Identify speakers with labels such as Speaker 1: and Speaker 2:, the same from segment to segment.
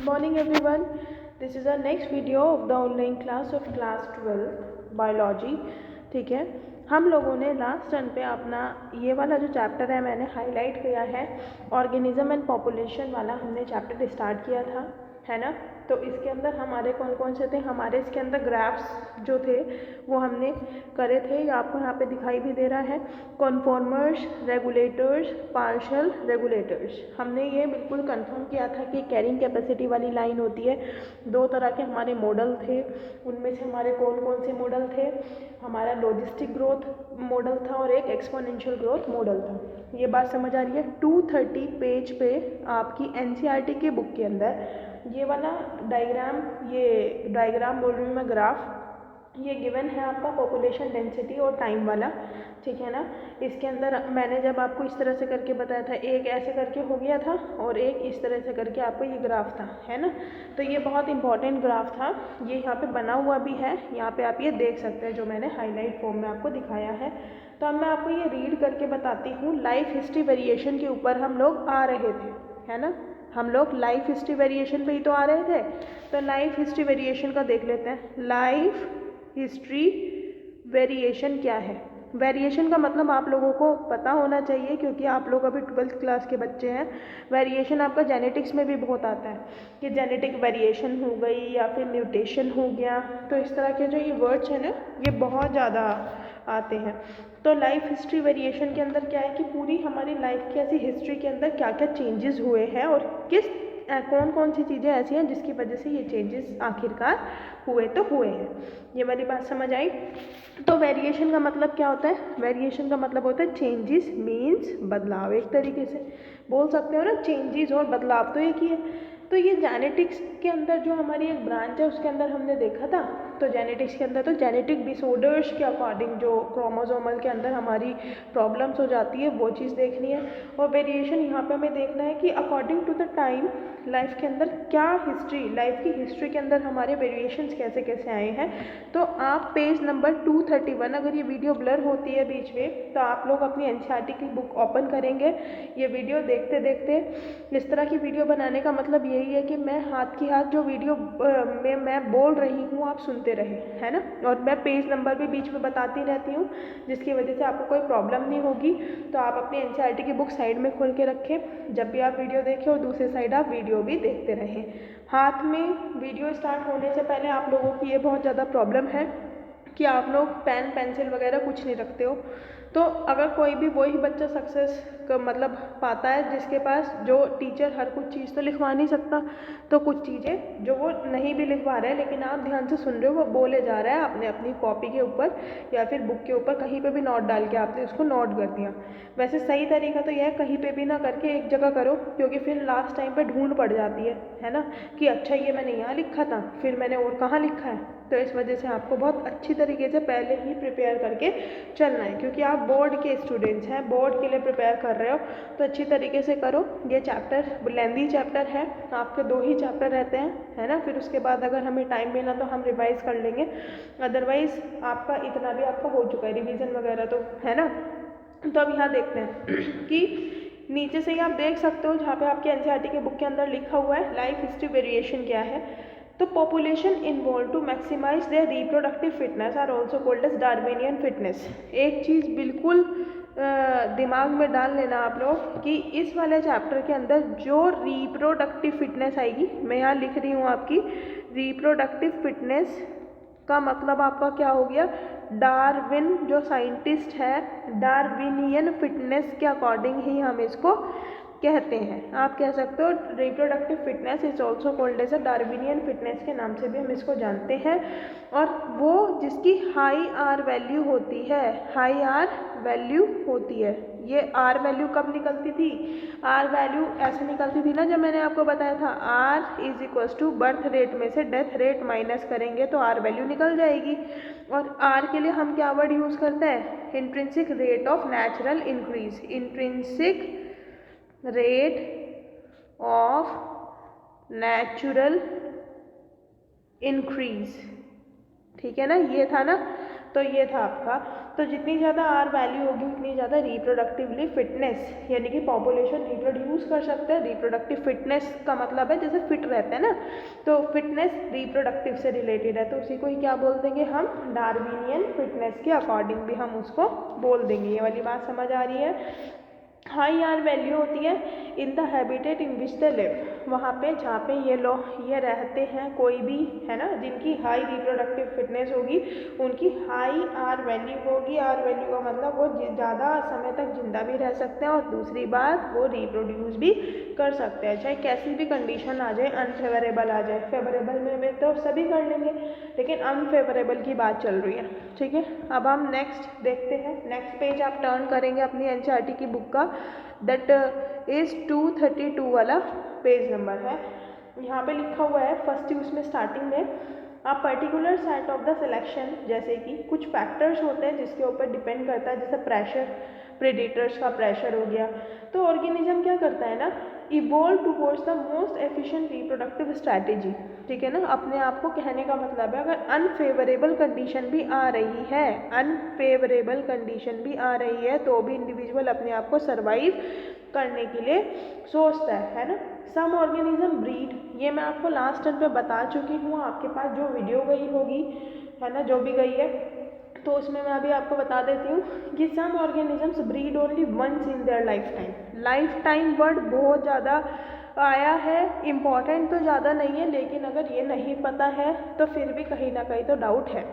Speaker 1: morning everyone. This is our next video of the online class of class 12 biology. ठीक है, हम लोगों ने लास्ट टर्न पे अपना ये वाला जो चैप्टर है मैंने हाईलाइट किया है, ऑर्गेनिज्म एंड पॉपुलेशन वाला हमने चैप्टर स्टार्ट किया था, है ना. तो इसके अंदर हमारे कौन कौन से थे, हमारे इसके अंदर ग्राफ्स जो थे वो हमने करे थे. ये आपको यहाँ पे दिखाई भी दे रहा है, कॉन्फॉर्मर्स, रेगुलेटर्स, पार्शियल रेगुलेटर्स. हमने ये बिल्कुल कंफर्म किया था कि कैरिंग कैपेसिटी वाली लाइन होती है. दो तरह के हमारे मॉडल थे, उनमें से हमारे कौन कौन से मॉडल थे. हमारा लॉजिस्टिक ग्रोथ मॉडल था और एक एक्सपोनेंशियल ग्रोथ मॉडल था. ये बात समझ आ रही है. 230 पेज पे आपकी एनसीईआरटी के बुक के अंदर ये वाला डायग्राम बोल रही हूँ मैं, ग्राफ, ये गिवन है आपका पॉपुलेशन डेंसिटी और टाइम वाला. ठीक है ना. इसके अंदर मैंने जब आपको इस तरह से करके बताया था, एक ऐसे करके हो गया था और एक इस तरह से करके आपको ये ग्राफ था, है ना. तो ये बहुत इंपॉर्टेंट ग्राफ था. ये यहाँ पे बना हुआ भी है, यहाँ पे आप ये देख सकते हैं जो मैंने हाईलाइट फॉर्म में आपको दिखाया है. तो अब मैं आपको ये रीड करके बताती हूँ. लाइफ हिस्ट्री वेरिएशन के ऊपर हम लोग आ रहे थे, है ना. हम लोग लाइफ हिस्ट्री वेरिएशन पे ही तो आ रहे थे. तो लाइफ हिस्ट्री वेरिएशन का देख लेते हैं. लाइफ हिस्ट्री वेरिएशन क्या है. वेरिएशन का मतलब आप लोगों को पता होना चाहिए, क्योंकि आप लोग अभी 12th क्लास के बच्चे हैं. वेरिएशन आपका जेनेटिक्स में भी बहुत आता है कि जेनेटिक वेरिएशन हो गई या फिर म्यूटेशन हो गया. तो इस तरह के जो ये वर्ड्स हैं ना, ये बहुत ज़्यादा आते हैं. तो लाइफ हिस्ट्री वेरिएशन के अंदर क्या है कि पूरी हमारी लाइफ की ऐसी हिस्ट्री के अंदर क्या क्या चेंजेस हुए हैं और कौन कौन सी चीज़ें ऐसी हैं जिसकी वजह से ये चेंजेस आखिरकार हुए तो हुए हैं. ये वाली बात समझ आई. तो वेरिएशन का मतलब क्या होता है. वेरिएशन का मतलब होता है चेंजेस मीन्स बदलाव. एक तरीके से बोल सकते हो ना, चेंजेस और बदलाव तो एक ही है. तो ये जेनेटिक्स के अंदर जो हमारी एक ब्रांच है उसके अंदर हमने देखा था. तो जेनेटिक्स के अंदर तो जेनेटिक डिसऑर्डर्स के अकॉर्डिंग जो क्रोमोसोमल के अंदर हमारी प्रॉब्लम्स हो जाती है वो चीज़ देखनी है. और वेरिएशन यहाँ पे हमें देखना है कि according to the time life के अंदर क्या हिस्ट्री, लाइफ की हिस्ट्री के अंदर हमारे वेरिएशंस कैसे कैसे आए हैं. तो आप पेज नंबर 231, अगर ये वीडियो ब्लर होती है बीच में तो आप लोग अपनी एनसीईआरटी की बुक ओपन करेंगे. ये वीडियो देखते देखते, इस तरह की वीडियो बनाने का मतलब यही है कि मैं हाथ की हाथ जो वीडियो में मैं बोल रही हूँ आप सुनते रहे, है ना. और मैं पेज नंबर भी बीच में बताती रहती हूँ, जिसकी वजह से आपको कोई प्रॉब्लम नहीं होगी. तो आप अपनी एनसीईआरटी की बुक साइड में खोल के रखें जब भी आप वीडियो देखें, और दूसरी साइड आप वीडियो भी देखते रहें. हाथ में वीडियो स्टार्ट होने से पहले आप लोगों की ये बहुत ज़्यादा प्रॉब्लम है कि आप लोग पेन पेंसिल वगैरह कुछ नहीं रखते हो. तो अगर कोई भी वही बच्चा सक्सेस का मतलब पाता है जिसके पास जो टीचर हर कुछ चीज़ तो लिखवा नहीं सकता, तो कुछ चीज़ें जो वो नहीं भी लिखवा रहा है लेकिन आप ध्यान से सुन रहे हो, वो बोले जा रहा है, आपने अपनी कॉपी के ऊपर या फिर बुक के ऊपर कहीं पे भी नोट डाल के आपने उसको नोट कर दिया. वैसे सही तरीका तो यह है कहीं पे भी ना करके एक जगह करो, क्योंकि फिर लास्ट टाइम पे ढूंढ पड़ जाती है ना, कि अच्छा ये मैंने यहाँ लिखा था फिर मैंने और कहाँ लिखा है. तो इस वजह से आपको बहुत अच्छी तरीके से पहले ही प्रिपेयर करके चलना है, क्योंकि आप बोर्ड के स्टूडेंट्स हैं, बोर्ड के लिए प्रिपेयर कर रहे हो. तो अच्छी तरीके से करो. ये चैप्टर लेंदी चैप्टर है, आपके 2 ही चैप्टर रहते हैं, है ना. फिर उसके बाद अगर हमें टाइम मिला तो हम रिवाइज़ कर लेंगे, अदरवाइज़ आपका इतना भी आपका हो चुका है रिवीजन वगैरह, तो है ना. तो अब यहाँ देखते हैं कि नीचे से ही आप देख सकते हो जहाँ पे आपके एनसीईआरटी के बुक के अंदर लिखा हुआ है लाइफ हिस्ट्री वेरिएशन क्या है. तो population involve to maximize their reproductive fitness are also called as Darwinian fitness. एक चीज़ बिल्कुल दिमाग में डाल लेना आप लोग कि इस वाले चैप्टर के अंदर जो रिप्रोडक्टिव फिटनेस आएगी, मैं यहाँ लिख रही हूँ आपकी रिप्रोडक्टिव फिटनेस का मतलब आपका क्या हो गया, डार्विन जो साइंटिस्ट है, डार्विनियन फिटनेस के अकॉर्डिंग ही हम इसको कहते हैं. आप कह सकते हो reproductive fitness is also called as a Darwinian fitness के नाम से भी हम इसको जानते हैं. और वो जिसकी हाई आर वैल्यू होती है, हाई आर वैल्यू होती है. ये आर वैल्यू कब निकलती थी, आर वैल्यू ऐसे निकलती थी ना जब मैंने आपको बताया था R is equals to birth rate में से डेथ रेट माइनस करेंगे तो आर वैल्यू निकल जाएगी. और आर के लिए हम क्या वर्ड यूज़ करते हैं, intrinsic rate of natural increase. Intrinsic rate of natural increase. ठीक है ना, ये था ना. तो ये था आपका. तो जितनी ज़्यादा आर वैल्यू होगी उतनी ज़्यादा रिप्रोडक्टिवली फिटनेस, यानी कि पॉपुलेशन रिप्रोड्यूस कर सकते हैं। रिप्रोडक्टिव फिटनेस का मतलब है जैसे फिट रहते हैं ना, तो फिटनेस रिप्रोडक्टिव से रिलेटेड है, तो उसी को ही क्या बोल देंगे हम, डार्विनियन फिटनेस के अकॉर्डिंग भी हम उसको बोल देंगे। ये वाली बात समझ आ रही है। हाई आर वैल्यू होती है in the habitat in which they live, वहाँ पे जहाँ पे ये लोग ये रहते हैं, कोई भी है ना, जिनकी हाई रिप्रोडक्टिव फिटनेस होगी उनकी हाई आर वैल्यू होगी। आर वैल्यू का मतलब वो ज़्यादा समय तक जिंदा भी रह सकते हैं, और दूसरी बात वो रिप्रोड्यूस भी कर सकते हैं, चाहे कैसी भी कंडीशन आ जाए, अनफेवरेबल आ जाए। फेवरेबल में तो सभी कर लेंगे, लेकिन अनफेवरेबल की बात चल रही है, ठीक है। अब हम नेक्स्ट देखते हैं। नेक्स्ट पेज आप टर्न करेंगे अपनी एनसीईआरटी की बुक का, दैट इज 232 वाला पेज नंबर है। यहाँ पे लिखा हुआ है फर्स्ट यूज में स्टार्टिंग में, a particular set of the selection, जैसे कि कुछ फैक्टर्स होते हैं जिसके ऊपर डिपेंड करता है, जैसे प्रेशर, प्रेडेटर्स का प्रेशर हो गया, तो ऑर्गेनिज्म क्या करता है ना, evolve towards the most efficient reproductive strategy, ठीक है ना। अपने आप को कहने का मतलब है अगर अनफेवरेबल कंडीशन भी आ रही है, अनफेवरेबल कंडीशन भी आ रही है, तो भी इंडिविजुअल अपने आप को सर्वाइव करने के लिए सोचता है ना। सम ऑर्गेनिज्म ब्रीड, ये मैं आपको लास्ट टाइम पे बता चुकी हूँ, आपके पास जो वीडियो गई होगी है ना, जो भी गई है, तो उसमें मैं अभी आपको बता देती हूँ कि some organisms breed only once in their life time. Life time word बहुत ज़्यादा आया है, इम्पॉर्टेंट तो ज़्यादा नहीं है, लेकिन अगर ये नहीं पता है तो फिर भी कहीं ना कहीं तो डाउट है।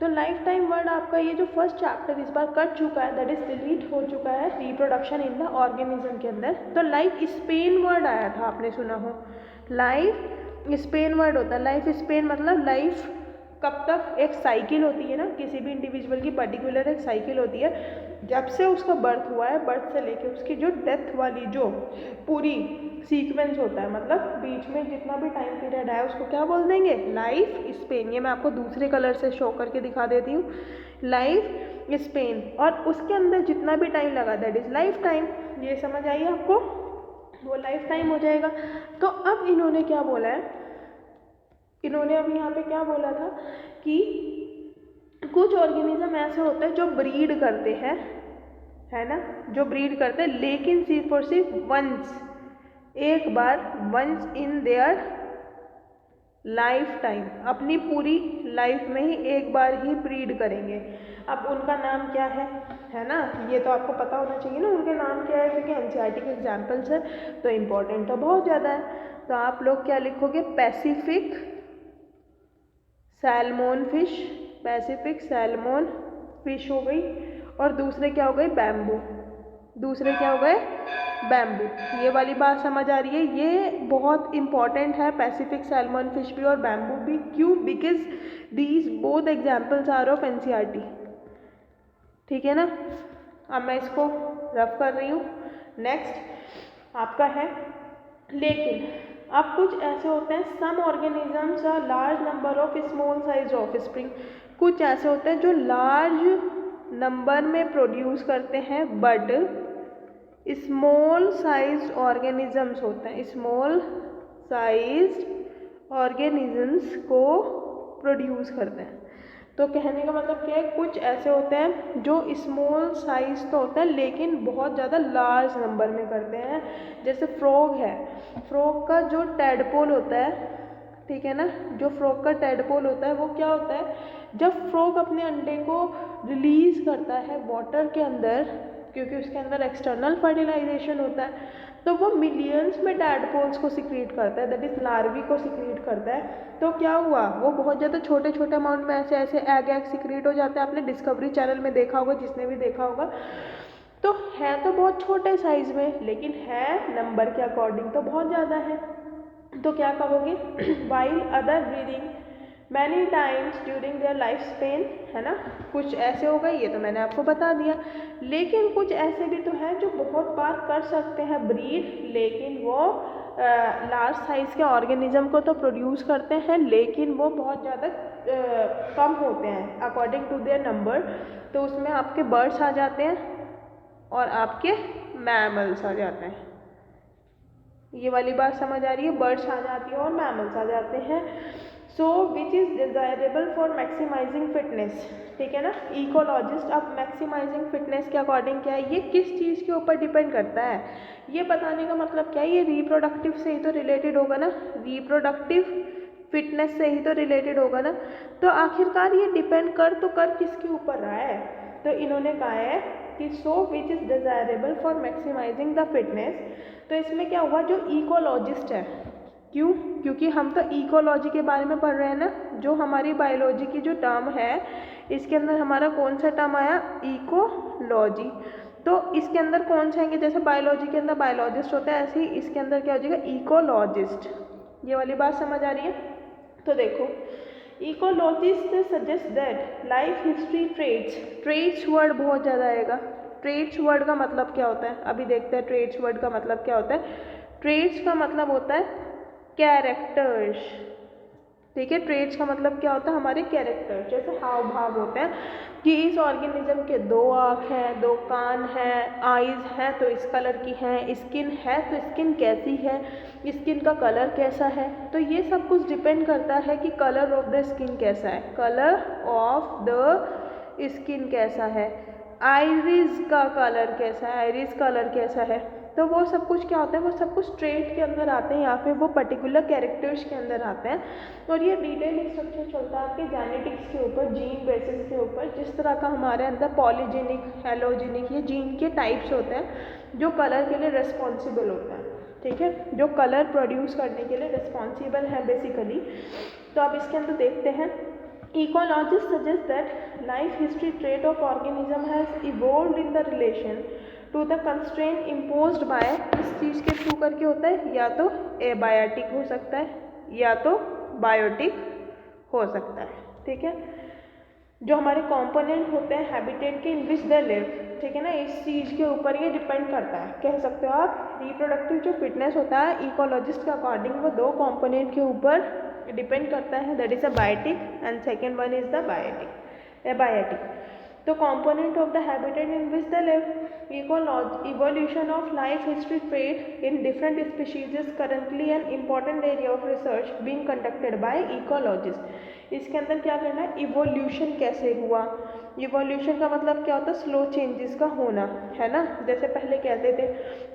Speaker 1: तो लाइफ टाइम वर्ड आपका ये जो फर्स्ट चैप्टर इस बार कट चुका है, दैट इज डिलीट हो चुका है, रिप्रोडक्शन इन द ऑर्गेनिज्म के अंदर। तो लाइफ स्पेन वर्ड आया था, आपने सुना हो, लाइफ स्पेन वर्ड होता है। लाइफ स्पेन मतलब लाइफ कब तक, एक साइकिल होती है ना, किसी भी इंडिविजुअल की पर्टिकुलर एक साइकिल होती है, जब से उसका बर्थ हुआ है, बर्थ से लेके उसकी जो डेथ वाली जो पूरी सीक्वेंस होता है, मतलब बीच में जितना भी टाइम पीरियड है उसको क्या बोल देंगे, लाइफ स्पेन। ये मैं आपको दूसरे कलर से शो करके दिखा देती हूँ, लाइफ स्पेन, और उसके अंदर जितना भी टाइम लगा दैट इज लाइफ टाइम। ये समझ आई आपको, वो लाइफ टाइम हो जाएगा। तो अब इन्होंने क्या बोला है, इन्होंने अभी यहाँ पे क्या बोला था कि कुछ ऑर्गेनिज्म ऐसे होते हैं जो ब्रीड करते हैं, है ना, जो ब्रीड करते हैं, लेकिन सिर्फ और सिर्फ वंस, एक बार, once in their life time, अपनी पूरी लाइफ में ही एक बार ही ब्रीड करेंगे। अब उनका नाम क्या है ना, ये तो आपको पता होना चाहिए ना उनके नाम क्या है, क्योंकि एनसीईआरटी के एग्जाम्पल्स है तो इम्पोर्टेंट तो बहुत ज़्यादा है। तो आप लोग क्या लिखोगे, पैसिफिक सैल्मोन फिश, पैसिफिक सैल्मोन फिश हो गई, और दूसरे क्या हो गए, बैम्बू, दूसरे क्या हो गए, बैम्बू। ये वाली बात समझ आ रही है, ये बहुत इंपॉर्टेंट है, पैसिफिक सैल्मन फिश भी और बैम्बू भी। क्यों, because these both examples are of NCERT, ठीक है ना। अब मैं इसको रफ कर रही हूँ। नेक्स्ट आपका है, लेकिन अब कुछ ऐसे होते हैं, some organisms are large number of small size offspring, कुछ ऐसे होते हैं जो लार्ज नंबर में प्रोड्यूस करते हैं, बट स्मॉल साइज ऑर्गेनिजम्स होते हैं, स्मॉल साइज ऑर्गेनिजम्स को प्रोड्यूस करते हैं। तो कहने का मतलब क्या है, कुछ ऐसे होते हैं जो स्मॉल साइज तो होता है लेकिन बहुत ज़्यादा लार्ज नंबर में करते हैं, जैसे फ्रॉग है, फ्रॉग का जो टैडपोल होता है, ठीक है ना, जो फ्रॉग का टैडपोल होता है वो क्या होता है, जब फ्रॉग अपने अंडे को रिलीज करता है वाटर के अंदर, क्योंकि उसके अंदर एक्सटर्नल फर्टिलाइजेशन होता है, तो वो मिलियंस में टैडपोल्स को सिक्रीट करता है, दैट इज लार्वी को सिक्रीट करता है। तो क्या हुआ, वो बहुत ज़्यादा छोटे छोटे अमाउंट में ऐसे ऐसे एग सिक्रीट हो जाते हैं। आपने डिस्कवरी चैनल में देखा होगा, जिसने भी देखा होगा, तो है तो बहुत छोटे साइज में, लेकिन है नंबर के अकॉर्डिंग तो बहुत ज़्यादा है। तो क्या कहोगे, while other breathing many times during their life span, है ना, कुछ ऐसे हो गए, ये तो मैंने आपको बता दिया। लेकिन कुछ ऐसे भी तो हैं जो बहुत बार कर सकते हैं ब्रीड, लेकिन वो लार्ज साइज़ के ऑर्गेनिज्म को तो प्रोड्यूस करते हैं, लेकिन वो बहुत ज़्यादा कम होते हैं अकॉर्डिंग टू देयर नंबर। तो उसमें आपके बर्ड्स आ जाते हैं और आपके मैमल्स आ जाते हैं। ये वाली बात समझ आ रही है, बर्ड्स आ जाती है और मैमल्स आ जाते हैं। So which is desirable for maximising fitness, ठीक है ना। इकोलॉजिस्ट, अब मैक्सिमाइजिंग फिटनेस के अकॉर्डिंग क्या है, ये किस चीज़ के ऊपर डिपेंड करता है, ये बताने का मतलब क्या है, ये रिप्रोडक्टिव से ही तो रिलेटेड होगा ना, रिप्रोडक्टिव फिटनेस से ही तो रिलेटेड होगा ना। तो आखिरकार ये डिपेंड कर किसके ऊपर रहा है, तो इन्होंने कहा है कि so which is desirable for maximising the fitness. तो इसमें क्या हुआ, जो इकोलॉजिस्ट है, क्यों, क्योंकि हम तो इकोलॉजी के बारे में पढ़ रहे हैं ना, जो हमारी बायोलॉजी की जो टर्म है इसके अंदर हमारा कौन सा टर्म आया, इकोलॉजी। तो इसके अंदर कौन से आएंगे, जैसे बायोलॉजी के अंदर बायोलॉजिस्ट होता है, ऐसे ही इसके अंदर क्या हो जाएगा, इकोलॉजिस्ट। ये वाली बात समझ आ रही है। तो देखो, ecologist suggest that life history traits, traits word बहुत ज़्यादा आएगा। ट्रेट्स वर्ड का मतलब क्या होता है, अभी देखते हैं ट्रेट्स वर्ड का मतलब क्या होता है। ट्रेट्स का मतलब होता है कैरेक्टर्स, ठीक है। ट्रेट्स का मतलब क्या होता है, हमारे कैरेक्टर, जैसे हाव भाव होते हैं कि इस ऑर्गेनिज्म के 2 आँख हैं, 2 कान हैं, आईज हैं तो इस कलर की हैं, स्किन है तो स्किन कैसी है, स्किन का कलर कैसा है। तो ये सब कुछ डिपेंड करता है कि कलर ऑफ द स्किन कैसा है, कलर ऑफ द स्किन कैसा है, आइरिस का कलर कैसा है, आइरिस कलर कैसा है। तो वो सब कुछ क्या होता है, वो सब कुछ ट्रेट के अंदर आते हैं या फिर वो पर्टिकुलर कैरेक्टर्स के अंदर आते हैं। और ये डिटेल स्ट्रक्चर चलता है आपके जेनेटिक्स के ऊपर, जीन बेसिस के ऊपर। जिस तरह का हमारे अंदर पॉलीजेनिक, हेलोजेनिक, ये जीन के टाइप्स होते हैं जो कलर के लिए रिस्पॉन्सिबल होते हैं, ठीक है, जो कलर प्रोड्यूस करने के लिए रिस्पॉन्सिबल है बेसिकली। तो अब इसके अंदर देखते हैं, ecologists suggest that life history trait of organism has evolved in the relation to the constraint imposed by, इस चीज़ के थ्रू करके होता है, या तो एबायोटिक हो सकता है या तो बायोटिक हो सकता है, ठीक है। जो हमारे कंपोनेंट होते हैं हैबिटेट के इन विच दे लिव, ठीक है ना, इस चीज़ के ऊपर ये डिपेंड करता है, कह सकते हो आप। रिप्रोडक्टिव जो फिटनेस होता है इकोलॉजिस्ट के अकॉर्डिंग वो 2 कंपोनेंट के ऊपर डिपेंड करता है, that is a biotic and second one is the biotic, abiotic. तो component of the habitat in which they live, evolution of life history trait in different species is currently an important area of research being conducted by ecologists। इसके अंदर क्या करना है, evolution कैसे हुआ, evolution का मतलब क्या होता है, स्लो चेंजेस का होना, है ना। जैसे पहले कहते थे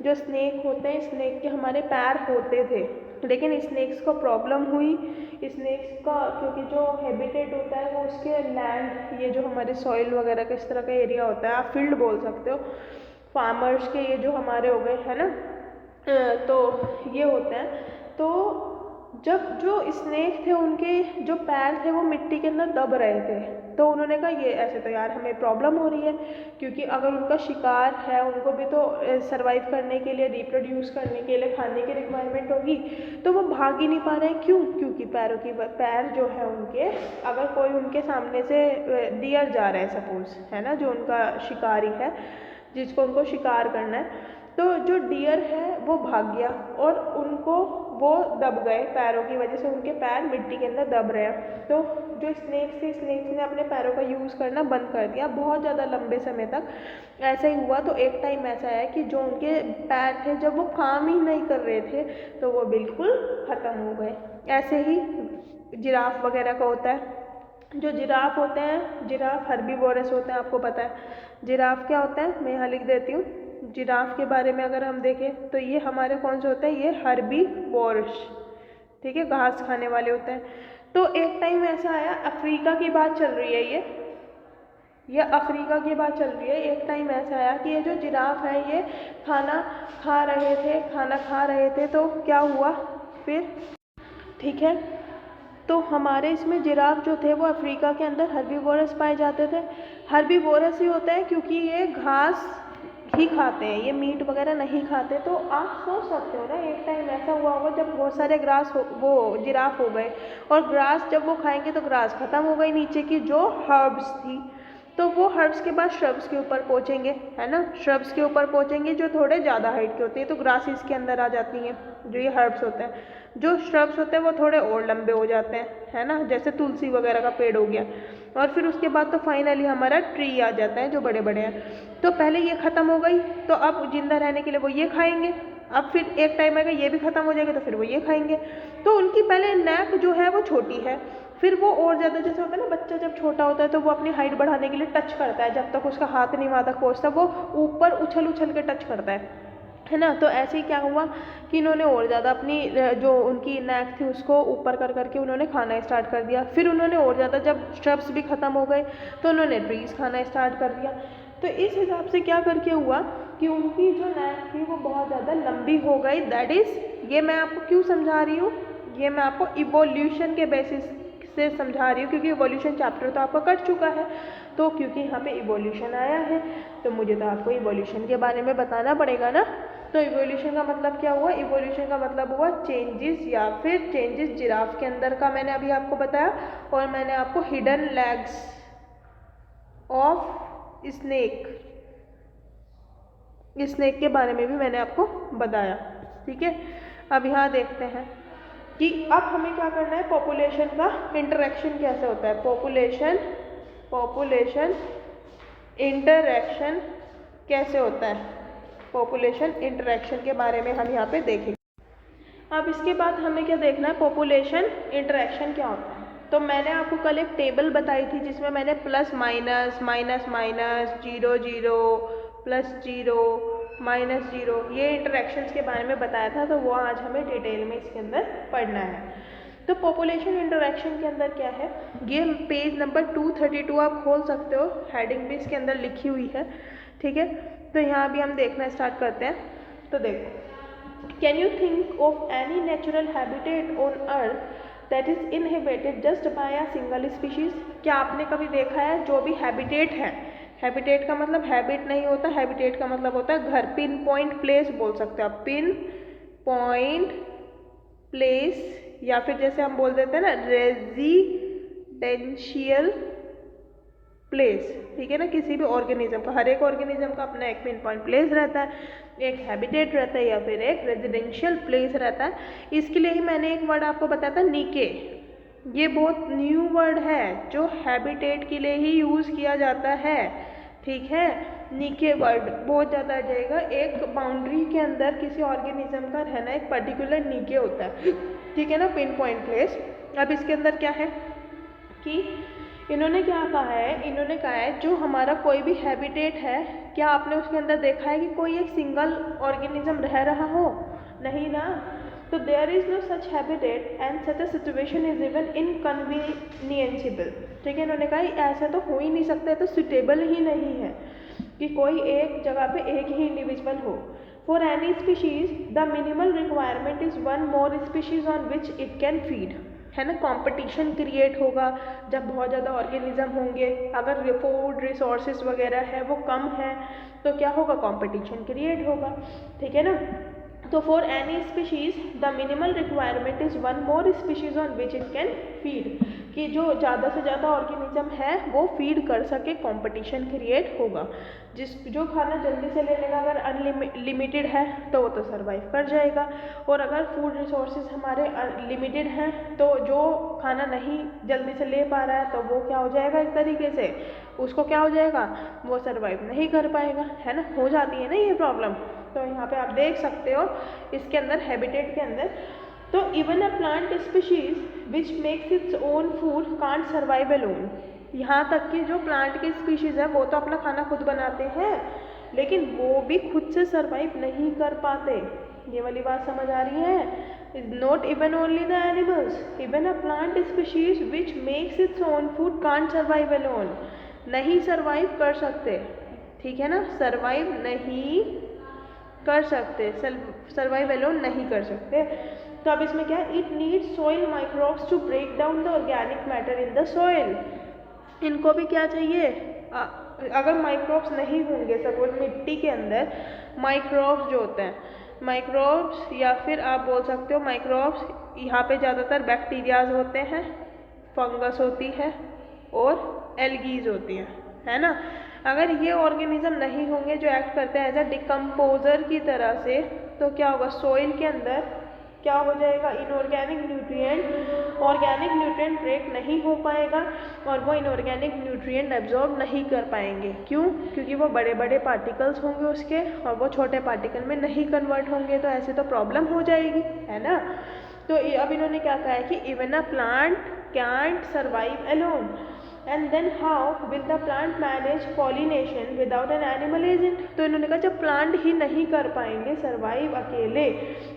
Speaker 1: जो स्नेक होते हैं, स्नेक के हमारे पैर होते थे, लेकिन स्नेक्स को प्रॉब्लम हुई, स्नेक्स का क्योंकि जो हैबिटेट होता है वो उसके लैंड, ये जो हमारे सॉइल वगैरह का इस तरह का एरिया होता है, आप फील्ड बोल सकते हो, फार्मर्स के ये जो हमारे हो गए है ना, तो ये होते हैं। तो जब जो स्नेक थे उनके जो पैर थे वो मिट्टी के अंदर दब रहे थे, तो उन्होंने कहा ये ऐसे तो यार हमें प्रॉब्लम हो रही है, क्योंकि अगर उनका शिकार है, उनको भी तो सरवाइव करने के लिए, रिप्रोड्यूस करने के लिए खाने की रिक्वायरमेंट होगी, तो वो भाग ही नहीं पा रहे हैं। क्यों, क्योंकि पैर जो है उनके, अगर कोई उनके सामने से डियर जा रहा है सपोज, है ना, जो उनका शिकारी है जिसको उनको शिकार करना है, तो जो डियर है वो भाग गया और उनको वो दब गए, पैरों की वजह से उनके पैर मिट्टी के अंदर दब रहे हैं। तो जो स्नेक्स ने अपने पैरों का यूज़ करना बंद कर दिया बहुत ज़्यादा लंबे समय तक। ऐसा ही हुआ तो एक टाइम ऐसा आया कि जो उनके पैर थे जब वो काम ही नहीं कर रहे थे तो वो बिल्कुल ख़त्म हो गए। ऐसे ही जिराफ वगैरह का होता है, जो जिराफ होते हैं, जिराफ हर्बीवोरस होते हैं, आपको पता है जिराफ क्या होता है, मैं यहाँ लिख देती हूँ। जिराफ के बारे में अगर हम देखें तो ये हमारे कौन से होते हैं, ये हर्बीवोरस, ठीक है, घास खाने वाले होते हैं। तो एक टाइम ऐसा आया, अफ्रीका की बात चल रही है, ये अफ्रीका की बात चल रही है। एक टाइम ऐसा आया कि ये जो जिराफ है ये खाना खा रहे थे, तो क्या हुआ फिर, ठीक है, तो हमारे इसमें जिराफ जो थे वो अफ्रीका के अंदर हर्बीवोरस पाए जाते थे। हर्बीवोरस ही होता है क्योंकि ये घास ही खाते हैं, ये मीट वगैरह नहीं खाते। तो आप सोच सकते हो ना, एक टाइम ऐसा हुआ होगा जब बहुत सारे वो जिराफ हो गए, और ग्रास जब वो खाएंगे तो ग्रास ख़त्म हो गई नीचे की जो हर्ब्स थी, तो वो हर्ब्स के बाद श्रब्स के ऊपर पहुँचेंगे, है ना, श्रब्स के ऊपर पहुँचेंगे जो थोड़े ज़्यादा हाइट के होते हैं, तो ग्रासेस के अंदर आ जाती हैं जो ये हर्ब्स होते हैं। जो श्रब्स होते हैं वो थोड़े और लंबे हो जाते हैं, है ना, जैसे तुलसी वगैरह का पेड़ हो गया, और फिर उसके बाद तो फाइनली हमारा ट्री आ जाता है जो बड़े बड़े हैं। तो पहले ये ख़त्म हो गई, तो अब जिंदा रहने के लिए वो ये खाएंगे, अब फिर एक टाइम आएगा ये भी ख़त्म हो जाएगा तो फिर वो ये खाएंगे। तो उनकी पहले नेक जो है वो छोटी है, फिर वो और ज़्यादा, जैसे होता है ना बच्चा जब छोटा होता है तो वो अपनी हाइट बढ़ाने के लिए टच करता है, जब तक उसका हाथ नहीं वहाँ तक पहुँचता वो ऊपर उछल उछल के टच करता है ना। तो ऐसे ही क्या हुआ कि इन्होंने और ज़्यादा अपनी जो उनकी नेक थी उसको ऊपर कर करके उन्होंने खाना स्टार्ट कर दिया। फिर उन्होंने और ज़्यादा, जब स्ट्रब्स भी ख़त्म हो गए तो उन्होंने ट्रीज खाना स्टार्ट कर दिया। तो इस हिसाब से क्या करके हुआ कि उनकी जो नेक थी वो बहुत ज़्यादा लंबी हो गई। दैट इज़, ये मैं आपको क्यों समझा रही हूँ, ये मैं आपको इवोल्यूशन के बेसिस से समझा रही हूँ, क्योंकि इवोल्यूशन चैप्टर तो आपका कट चुका है। तो क्योंकि यहाँ पे इवोल्यूशन आया है तो मुझे तो आपको इवोल्यूशन के बारे में बताना पड़ेगा ना। तो इवोल्यूशन का मतलब क्या हुआ, इवोल्यूशन का मतलब हुआ चेंजेस, या फिर चेंजेस जिराफ के अंदर का मैंने अभी आपको बताया, और मैंने आपको हिडन लेग्स ऑफ स्नेक के बारे में भी मैंने आपको बताया। ठीक है, अब यहाँ देखते हैं कि अब हमें क्या करना है, पॉपुलेशन का इंटरेक्शन कैसे होता है, पॉपुलेशन इंटरेक्शन कैसे होता है, पॉपुलेशन इंटरेक्शन के बारे में हम यहाँ पे देखेंगे। अब इसके बाद हमें क्या देखना है, पॉपुलेशन इंटरेक्शन क्या होता है। तो मैंने आपको कल एक टेबल बताई थी जिसमें मैंने plus minus, minus minus, 0 0, plus 0, minus 0, ये इंटरेक्शंस के बारे में बताया था। तो वो आज हमें डिटेल में इसके अंदर पढ़ना है। तो पॉपुलेशन इंटरेक्शन के अंदर क्या है, ये पेज नंबर 232 आप खोल सकते हो, हेडिंग भी इसके अंदर लिखी हुई है। ठीक है, तो यहाँ भी हम देखना स्टार्ट करते हैं। तो देखो, can you think of any natural habitat on earth that is inhabited just by a single species. क्या आपने कभी देखा है जो भी हैबिटेट है, हैबिटेट का मतलब हैबिट नहीं होता, हैबिटेट का मतलब होता है घर, पिन पॉइंट प्लेस बोल सकते हो आप, पिन पॉइंट प्लेस, या फिर जैसे हम बोल देते हैं ना रेजिडेंशियल प्लेस। ठीक है ना, किसी भी ऑर्गेनिज्म का, हर एक ऑर्गेनिज्म का अपना एक पिन पॉइंट प्लेस रहता है, एक हैबिटेट रहता है, या फिर एक रेजिडेंशियल प्लेस रहता है। इसके लिए ही मैंने एक वर्ड आपको बताया था, नीके। ये बहुत न्यू वर्ड है जो हैबिटेट के लिए ही यूज़ किया जाता है। ठीक है, नीके वर्ड बहुत ज़्यादा आ जाएगा। एक बाउंड्री के अंदर किसी ऑर्गेनिज्म का रहना एक पर्टिकुलर नीके होता है। ठीक है ना, पिन पॉइंट प्लेस। अब इसके अंदर क्या है कि इन्होंने क्या कहा है, इन्होंने कहा है जो हमारा कोई भी हैबिटेट है, क्या आपने उसके अंदर देखा है कि कोई एक सिंगल ऑर्गेनिज्म रह रहा हो, नहीं ना। तो there is no such habitat and such a situation is even inconceivable. ठीक है, इन्होंने कहा ऐसा तो हो ही नहीं सकता, तो सुटेबल ही नहीं है कि कोई एक जगह पे एक ही इंडिविजुअल हो। For any species the minimal requirement is one more species on which it can feed. है ना, कंपटीशन क्रिएट होगा जब बहुत ज़्यादा ऑर्गेनिज्म होंगे। अगर फूड रिसोर्सेज वगैरह है वो कम है तो क्या होगा, कंपटीशन क्रिएट होगा। ठीक है ना। तो for any species the minimal requirement is one more species on which it can feed, कि जो ज़्यादा से ज़्यादा ऑर्गेनिज्म है वो फीड कर सके, कंपटीशन क्रिएट होगा। जो खाना जल्दी से ले लेगा अगर अनलिमिटेड है तो वो तो सर्वाइव कर जाएगा, और अगर फूड रिसोर्सेज हमारे लिमिटेड हैं तो जो खाना नहीं जल्दी से ले पा रहा है तो वो क्या हो जाएगा, एक तरीके से उसको क्या हो जाएगा, वो सर्वाइव नहीं कर पाएगा। है ना, हो जाती है ना ये प्रॉब्लम। तो यहाँ पे आप देख सकते हो इसके अंदर हैबिटेट के अंदर, तो even a plant species which makes its own food can't survive alone. यहाँ तक कि जो प्लांट की स्पीशीज है वो तो अपना खाना खुद बनाते हैं, लेकिन वो भी खुद से सर्वाइव नहीं कर पाते। ये वाली बात समझ आ रही है। Not even only the animals, even a plant species which makes its own food can't survive alone, नहीं सर्वाइव कर सकते। ठीक है ना, सर्वाइव नहीं कर सकते, सर्वाइव अलोन नहीं कर सकते। तो अब इसमें क्या है, it needs soil microbes to break down the organic matter in the soil. इनको भी क्या चाहिए, अगर माइक्रोब्स नहीं होंगे, सपोज मिट्टी के अंदर माइक्रोब्स जो होते हैं, माइक्रोब्स या फिर आप बोल सकते हो माइक्रोब्स, यहाँ पे ज़्यादातर बैक्टीरियाज होते हैं, फंगस होती है और एल्गीज होती हैं। है ना, अगर ये ऑर्गेनिज्म नहीं होंगे जो एक्ट करते हैं एज अ डिकम्पोजर की तरह से, तो क्या होगा, सॉइल के अंदर क्या हो जाएगा, इनऑर्गेनिक न्यूट्रिएंट ब्रेक नहीं हो पाएगा और वो इनऑर्गेनिक न्यूट्रिएंट एब्जॉर्ब नहीं कर पाएंगे। क्यों, क्योंकि वो बड़े बड़े पार्टिकल्स होंगे उसके और वो छोटे पार्टिकल में नहीं कन्वर्ट होंगे, तो ऐसे तो प्रॉब्लम हो जाएगी। है ना, तो अब इन्होंने क्या कहा है कि even a plant can't survive alone, and then how will the plant manage pollination without an animal agent. तो इन्होंने कहा जब प्लांट ही नहीं कर पाएंगे सर्वाइव अकेले,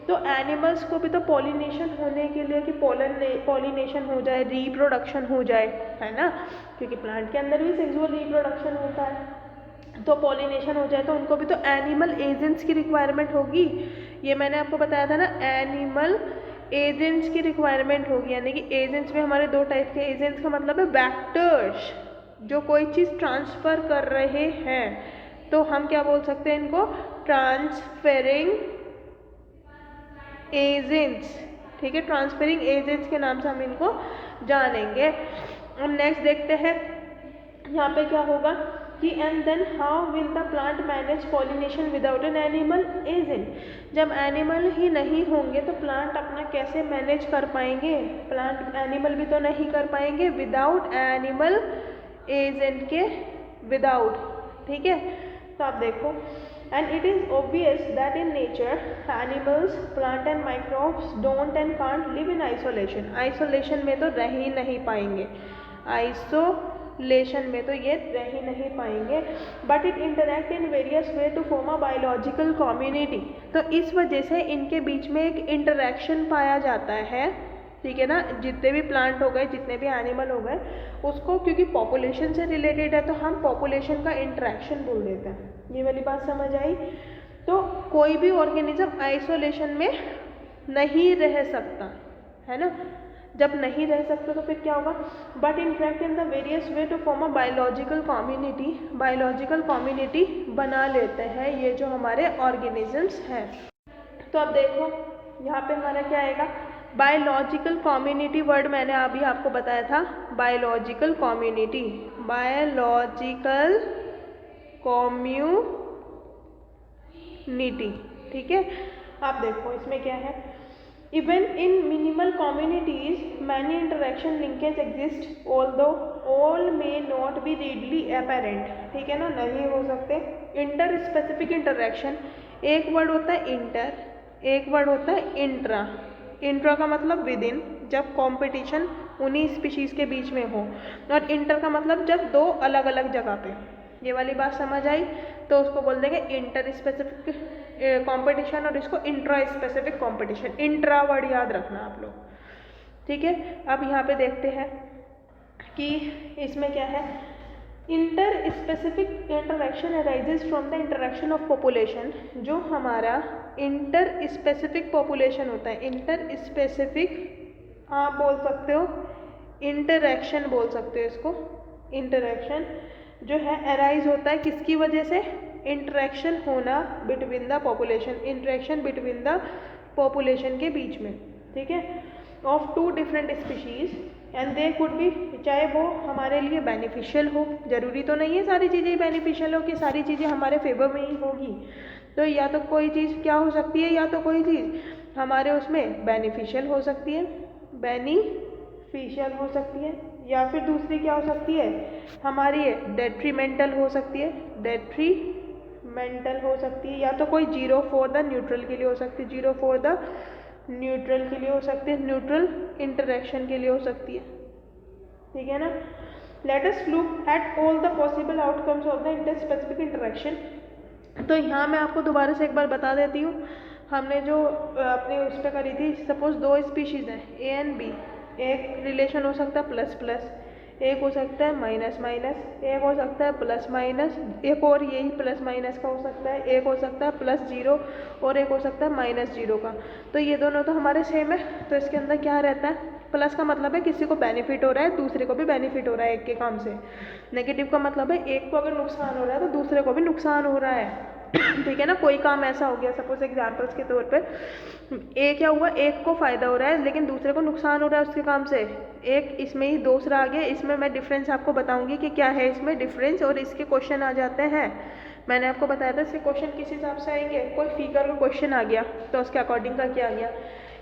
Speaker 1: तो एनिमल्स को भी तो पॉलिनेशन होने के लिए कि पॉलिनेशन हो जाए, रिप्रोडक्शन हो जाए, है ना, क्योंकि प्लांट के अंदर भी सेक्सुअल रिप्रोडक्शन होता है, तो पॉलिनेशन हो जाए तो उनको भी तो एनिमल एजेंट्स की रिक्वायरमेंट होगी। ये मैंने आपको बताया था ना, एनिमल एजेंट्स की रिक्वायरमेंट होगी, यानी कि एजेंट्स में हमारे दो टाइप के एजेंट्स का मतलब है वेक्टर्स, जो कोई चीज़ ट्रांसफ़र कर रहे हैं, तो हम क्या बोल सकते हैं इनको, ट्रांसफेरिंग एजेंट्स। ठीक है, ट्रांसफेरिंग एजेंट्स के नाम से हम इनको जानेंगे। अब नेक्स्ट देखते हैं यहाँ पे क्या होगा कि and then how will the plant manage pollination without an animal agent. जब एनिमल ही नहीं होंगे तो प्लांट अपना कैसे मैनेज कर पाएंगे, प्लांट एनिमल भी तो नहीं कर पाएंगे विदाउट एनिमल एजेंट के विदाउट। ठीक है, तो आप देखो, and it is obvious that in nature animals plant and microbes don't and can't live in isolation. Isolation में तो रह ही नहीं पाएंगे, आइसोलेशन में तो ये रह ही नहीं पाएंगे, but it interact in various way to form a biological community. तो इस वजह से इनके बीच में एक इंटरैक्शन पाया जाता है। ठीक है ना, जितने भी प्लांट हो गए, जितने भी एनिमल हो गए, उसको क्योंकि पॉपुलेशन से रिलेटेड है तो हम पॉपुलेशन का इंटरेक्शन बोल देते हैं। ये वाली बात समझ आई। तो कोई भी ऑर्गेनिज्म आइसोलेशन में नहीं रह सकता, है ना, जब नहीं रह सकते तो फिर क्या होगा, but interact in the various way to form a biological community. Biological community बना लेते हैं ये जो हमारे ऑर्गेनिजम्स हैं। तो अब देखो यहाँ पे हमारा क्या आएगा, बायोलॉजिकल कम्युनिटी वर्ड मैंने अभी आपको बताया था, बायोलॉजिकल कम्युनिटी, बायोलॉजिकल कम्युनिटी। ठीक है, आप देखो इसमें क्या है, even in minimal communities many interaction linkage exist although all may not be readily apparent. ठीक है ना, नहीं हो सकते। इंटर स्पेसिफिक इंटरेक्शन, एक वर्ड होता है इंटर, एक वर्ड होता है इंट्रा। इंट्रा का मतलब विद इन, जब कंपटीशन उन्हीं स्पीशीज़ के बीच में हो, और इंटर का मतलब जब दो अलग अलग जगह पे। ये वाली बात समझ आई, तो उसको बोल देंगे इंटर स्पेसिफिक कंपटीशन और इसको intra specific competition. Intra word याद रखना आप लोग। ठीक है, अब यहाँ पे देखते हैं कि इसमें क्या है, inter specific interaction arises from the interaction of population. जो हमारा इंटर स्पेसिफिक पॉपुलेशन होता है, इंटर स्पेसिफिक आप बोल सकते हो, इंटरेक्शन बोल सकते हो इसको, इंटरेक्शन जो है अराइज होता है किसकी वजह से, इंटरेक्शन होना between the population, interaction between the population के बीच में। ठीक है, of two different species and they could be, चाहे वो हमारे लिए बेनिफिशियल हो, ज़रूरी तो नहीं है सारी चीज़ें ही बेनिफिशियल हो कि सारी चीज़ें हमारे फेवर में ही होगी। तो या तो कोई चीज़ क्या हो सकती है, या तो कोई चीज़ हमारे उसमें बेनिफिशियल हो सकती है, बेनिफिशियल हो सकती है, या फिर दूसरी क्या हो सकती है हमारी डेट्रीमेंटल हो सकती है, डेट्रीमेंटल हो सकती है, या तो कोई जीरो फॉर द न्यूट्रल के लिए हो सकती है, जीरो फॉर द न्यूट्रल के लिए हो सकती है, न्यूट्रल इंटरेक्शन के लिए हो सकती है। ठीक है ना, let us look at all the possible outcomes of the inter specific interaction. तो यहाँ मैं आपको दोबारा से एक बार बता देती हूँ, हमने जो अपने उस पर करी थी, सपोज दो स्पीशीज़ हैं ए एंड बी, एक रिलेशन हो सकता है प्लस प्लस, एक हो सकता है माइनस माइनस, एक हो सकता है प्लस माइनस, एक और यही प्लस माइनस का हो सकता है, एक हो सकता है प्लस जीरो और एक हो सकता है माइनस जीरो का। तो ये दोनों तो हमारे सेम है, तो इसके अंदर क्या रहता है, प्लस का मतलब है किसी को बेनिफिट हो रहा है, दूसरे को भी बेनिफिट हो रहा है एक के काम से। नेगेटिव का मतलब है एक को अगर नुकसान हो रहा है तो दूसरे को भी नुकसान हो रहा है। ठीक है ना, कोई काम ऐसा हो गया, सपोज एग्जांपल्स के तौर पे एक क्या हुआ, एक को फ़ायदा हो रहा है लेकिन दूसरे को नुकसान हो रहा है उसके काम से, एक इसमें ही दूसरा आ गया। इसमें मैं डिफरेंस आपको बताऊंगी कि क्या है इसमें डिफरेंस, और इसके क्वेश्चन आ जाते हैं। मैंने आपको बताया था इसके क्वेश्चन किस हिसाब से आएंगे, कोई फिगर का क्वेश्चन आ गया तो उसके अकॉर्डिंग का क्या आ गया,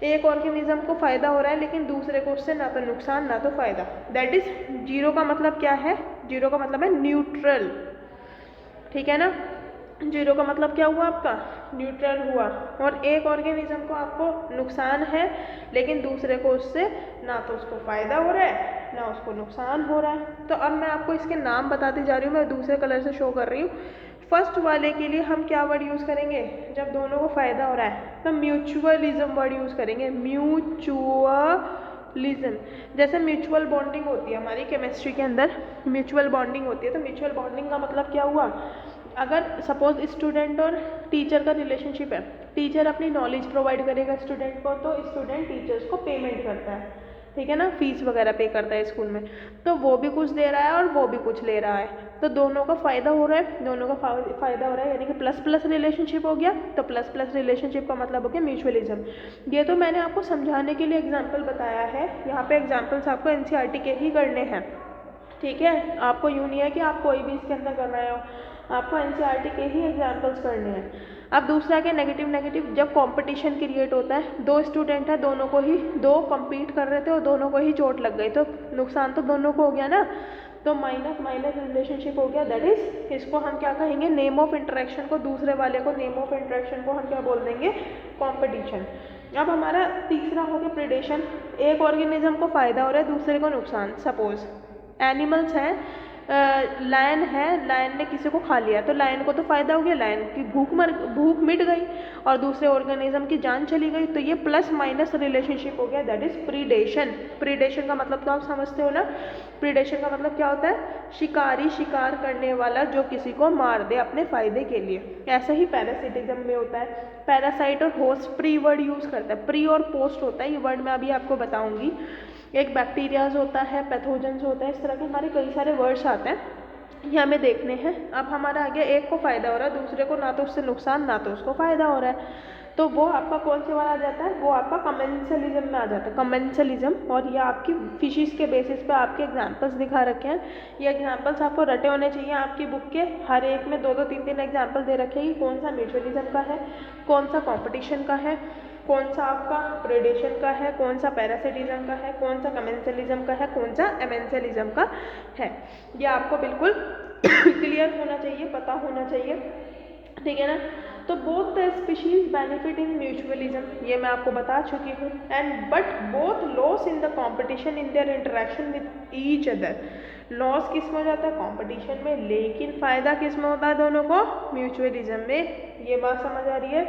Speaker 1: एक ऑर्गेनिज्म को फ़ायदा हो रहा है लेकिन दूसरे को उससे ना तो नुकसान ना तो फ़ायदा, दैट इज़ जीरो का मतलब क्या है, जीरो का मतलब है न्यूट्रल। ठीक है ना, जीरो का मतलब क्या हुआ आपका न्यूट्रल हुआ, और एक ऑर्गेनिज्म को आपको नुकसान है लेकिन दूसरे को उससे ना तो उसको फ़ायदा हो रहा है ना उसको नुकसान हो रहा है। तो अब मैं आपको इसके नाम बताती जा रही हूँ, मैं दूसरे कलर से शो कर रही हूँ। फर्स्ट वाले के लिए हम क्या वर्ड यूज़ करेंगे, जब दोनों को फ़ायदा हो रहा है तो म्यूचुअलिज्म वर्ड यूज़ करेंगे, म्यूचुअलिज्म। जैसे म्यूचुअल बॉन्डिंग होती है हमारी केमिस्ट्री के अंदर, म्यूचुअल बॉन्डिंग होती है, तो म्यूचुअल बॉन्डिंग का मतलब क्या हुआ, अगर सपोज स्टूडेंट और टीचर का रिलेशनशिप है, टीचर अपनी नॉलेज प्रोवाइड करेगा स्टूडेंट को, तो स्टूडेंट टीचर्स को पेमेंट करता है, ठीक है ना, फीस वगैरह पे करता है स्कूल में, तो वो भी कुछ दे रहा है और वो भी कुछ ले रहा है, तो दोनों का फ़ायदा हो रहा है, दोनों का फ़ायदा हो रहा है, यानी कि प्लस प्लस रिलेशनशिप हो गया। तो प्लस प्लस रिलेशनशिप का मतलब हो गया म्यूचुअलिज्म। ये तो मैंने आपको समझाने के लिए एग्जाम्पल बताया है, यहाँ पे एग्जाम्पल्स आपको NCERT के ही करने हैं, ठीक है। आपको यूँ नहीं है कि आप कोई भी इसके अंदर कर रहे हो, आपको NCERT के ही एग्जाम्पल्स करने हैं। अब दूसरा क्या, नेगेटिव, जब कंपटीशन क्रिएट होता है, दो स्टूडेंट है, दोनों को ही, दो compete कर रहे थे और दोनों को ही चोट लग गई, तो नुकसान तो दोनों को हो गया ना, तो माइनस माइनस रिलेशनशिप हो गया, दैट इज, इसको हम क्या कहेंगे, नेम ऑफ इंटरेक्शन को, दूसरे वाले को नेम ऑफ इंटरेक्शन को हम क्या बोल देंगे, कॉम्पिटिशन। अब हमारा तीसरा हो गया प्रेडेशन, एक ऑर्गेनिज्म को फ़ायदा हो रहा है दूसरे को नुकसान। सपोज एनिमल्स हैं, लायन है, लायन ने किसी को खा लिया, तो लायन को तो फ़ायदा हो गया, लायन की भूख मिट गई और दूसरे ऑर्गेनिज्म की जान चली गई, तो ये प्लस माइनस रिलेशनशिप हो गया, दैट इज प्रीडेशन। प्रीडेशन का मतलब तो आप समझते हो ना, प्रीडेशन का मतलब क्या होता है, शिकारी शिकार करने वाला जो किसी को मार दे अपने फ़ायदे के लिए। ऐसा ही पैरासिटिज्म में होता है, पैरासाइट और होस्ट प्री वर्ड यूज़ करता है, प्री और पोस्ट होता है, ये वर्ड मैं अभी आपको बताऊँगी। एक बैक्टीरियाज होता है, पैथोजेंस होता है, इस तरह के हमारे कई सारे वर्ड्स आते हैं, ये हमें देखने हैं। अब हमारा आ गया, एक को फ़ायदा हो रहा है, दूसरे को ना तो उससे नुकसान ना तो उसको फ़ायदा हो रहा है, तो वो आपका कौन से वाला आ जाता है, वो आपका कमेंसलिज्म में आ जाता है, कमेंसलिज्म। और ये आपकी फिशिस के बेसिस पे आपके एग्जांपल्स दिखा रखे हैं, ये एग्जांपल्स आपको रटे होने चाहिए, आपकी बुक के हर एक में 2-2 3-3 एग्जांपल दे रखे हैं कि कौन सा म्यूचुअलिज्म का है, कौन सा कॉम्पिटिशन का है, कौन सा आपका प्रेडेशन का है, कौन सा पैरासिटिज्म का है, कौन सा कमेंसलिज्म का है, कौन सा एमेंसलिज्म का है। ये आपको बिल्कुल क्लियर होना चाहिए, पता होना चाहिए, ठीक है ना। तो both the species benefit in mutualism, ये मैं आपको बता चुकी हूँ, and but both loss in the competition in their interaction with each other. Loss किस में हो जाता है, कॉम्पिटिशन में, लेकिन फ़ायदा किस में होता है दोनों को, म्यूचुअलिज्म में। ये बात समझ आ रही है।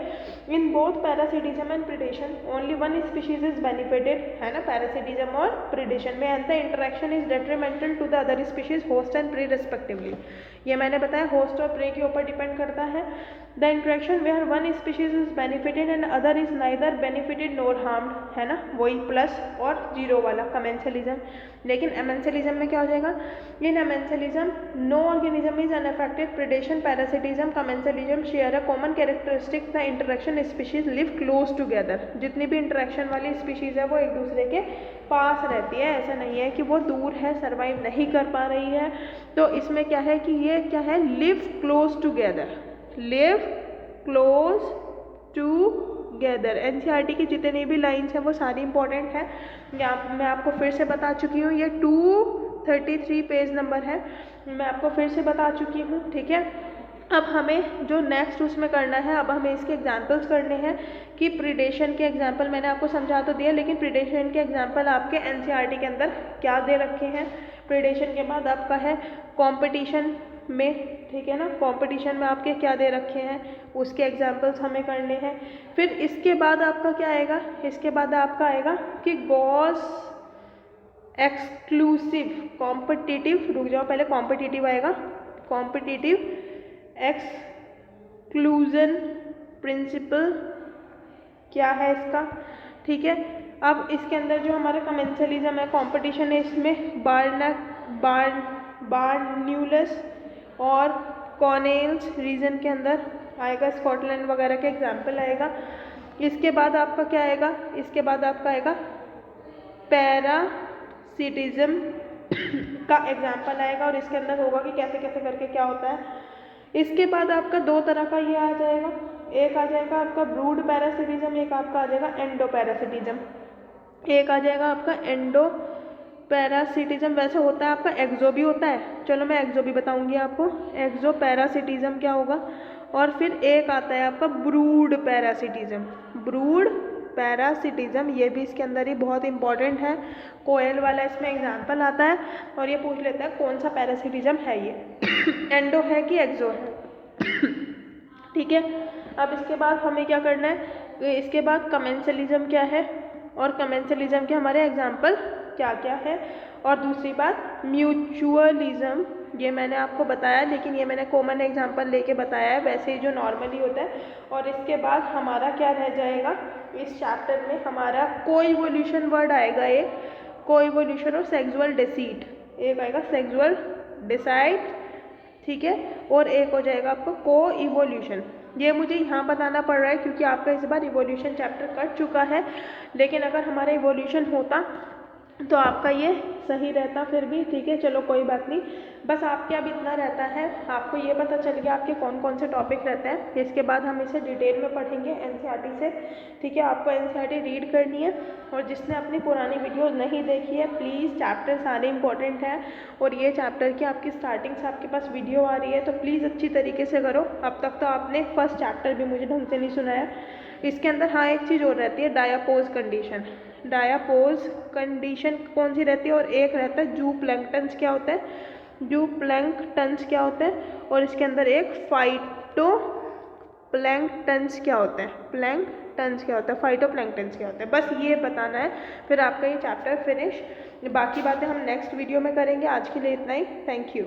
Speaker 1: In both parasitism and predation only one species is benefited, है ना, पैरासिटिज्म और प्रीडेशन में, and the interaction is detrimental to the other species, host and prey respectively. ये मैंने बताया होस्ट और प्रे के ऊपर डिपेंड करता है। The interaction where one species is benefited and other is neither benefited nor harmed, है ना, वही प्लस और जीरो वाला कमेंसलिज्म। लेकिन एमेंसलिज्म में क्या हो जाएगा, in amensalism no organism is unaffected, predation, parasitism, commensalism share a common characteristic, the interaction species live close together. जितनी भी इंटरेक्शन वाली स्पीशीज है वो एक दूसरे के पास रहती है, ऐसा नहीं है कि वो दूर है, सर्वाइव नहीं कर पा रही है। तो इसमें क्या है कि ये क्या है, live close together, live close together. NCERT की जितनी भी लाइन्स हैं वो सारी इंपॉर्टेंट है, मैं आपको फिर से बता चुकी हूँ, ये 233 पेज नंबर है, मैं आपको फिर से बता चुकी हूँ, ठीक है। अब हमें जो नेक्स्ट उसमें करना है, अब हमें इसके एग्जाम्पल्स करने हैं कि प्रीडेशन के एग्जाम्पल मैंने आपको समझा तो दिया, लेकिन प्रीडेशन के एग्जाम्पल आपके NCERT के अंदर क्या दे रखे हैं। प्रीडेशन के बाद आपका है कंपटीशन में, ठीक है ना, कंपटीशन में आपके क्या दे रखे हैं, उसके एग्जाम्पल्स हमें करने हैं। फिर इसके बाद आपका क्या आएगा, इसके बाद आपका आएगा कि गॉस एक्सक्लूसिव कॉम्पिटिटिव, रुक जाओ पहले, कॉम्पिटिटिव आएगा, कॉम्पिटिटिव एक्सक्लूजन प्रिंसिपल क्या है इसका, ठीक है। अब इसके अंदर जो हमारा कमेंसलिज्म है, कंपटीशन है, इसमें बार्न्यूलस और कॉर्नेल्स रीजन के अंदर आएगा, स्कॉटलैंड वगैरह के एग्जाम्पल आएगा। इसके बाद आपका क्या आएगा, इसके बाद आपका आएगा पैरासिटिज्म का एग्जाम्पल आएगा, और इसके अंदर होगा कि कैसे कैसे करके क्या होता है। इसके बाद आपका दो तरह का ये आ जाएगा, एक आ जाएगा आपका ब्रूड पैरासिटिज्म, एक आपका आ जाएगा एंडो पैरासिटिज्म। एक आ जाएगा आपका एंडो पैरासिटिज्म, वैसे होता है आपका एक्सो भी होता है, चलो मैं एक्सो भी बताऊंगी आपको। एक्सो पैरासिटिज्म क्या होगा, और फिर एक आता है आपका ब्रूड पैरासिटिज्म। ब्रूड पैरासिटिज्म ये भी इसके अंदर ही बहुत इंपॉर्टेंट है, कोयल वाला इसमें एग्जाम्पल आता है और ये पूछ लेता है कौन सा पैरासिटिज्म है ये एंडो है कि एक्सो है। ठीक है, अब इसके बाद हमें क्या करना है, इसके बाद कमेंसलिज्म क्या है और कमेंसलिज्म के हमारे एग्जाम्पल क्या क्या है। और दूसरी बात म्यूचुअलिज्म, ये मैंने आपको बताया लेकिन ये मैंने कॉमन एग्जांपल लेके बताया है, वैसे ही जो नॉर्मली होता है। और इसके बाद हमारा क्या रह जाएगा इस चैप्टर में, हमारा कोइवोल्यूशन वर्ड आएगा, एक कोइवोल्यूशन और सेक्सुअल डिसीट, एक आएगा सेक्सुअल डिसाइट, ठीक है, और एक हो जाएगा आपको को इवोल्यूशन। ये मुझे यहाँ बताना पड़ रहा है क्योंकि आपका इस बार इवोल्यूशन चैप्टर कट चुका है, लेकिन अगर हमारा इवोल्यूशन होता तो आपका ये सही रहता फिर भी। ठीक है, चलो कोई बात नहीं, बस आपके अब इतना रहता है, आपको ये पता चल गया आपके कौन कौन से टॉपिक रहते हैं। इसके बाद हम इसे डिटेल में पढ़ेंगे एनसीईआरटी से। ठीक है, आपको एनसीईआरटी रीड करनी है और जिसने अपनी पुरानी वीडियोस नहीं देखी है प्लीज़, चैप्टर सारे इंपॉर्टेंट हैं और ये चैप्टर की आपकी स्टार्टिंग से आपके पास वीडियो आ रही है तो प्लीज़ अच्छी तरीके से करो। अब तक तो आपने फर्स्ट चैप्टर भी मुझे ढंग से नहीं सुनाया। इसके अंदर हाँ एक चीज़ और रहती है, डायापोज कंडीशन। डायापोज कंडीशन कौन सी रहती है, और एक रहता है जू प्लैंक्टन्स क्या होता है, जू प्लैंक्टन्स क्या होता है, और इसके अंदर एक फाइटो प्लैंक्टन्स क्या होता है, प्लैंक्टन्स क्या होता है, फाइटो प्लैंक्टन्स क्या होता है, बस ये बताना है, फिर आपका ये चैप्टर फिनिश। बाकी बातें हम नेक्स्ट वीडियो में करेंगे। आज के लिए इतना ही, थैंक यू।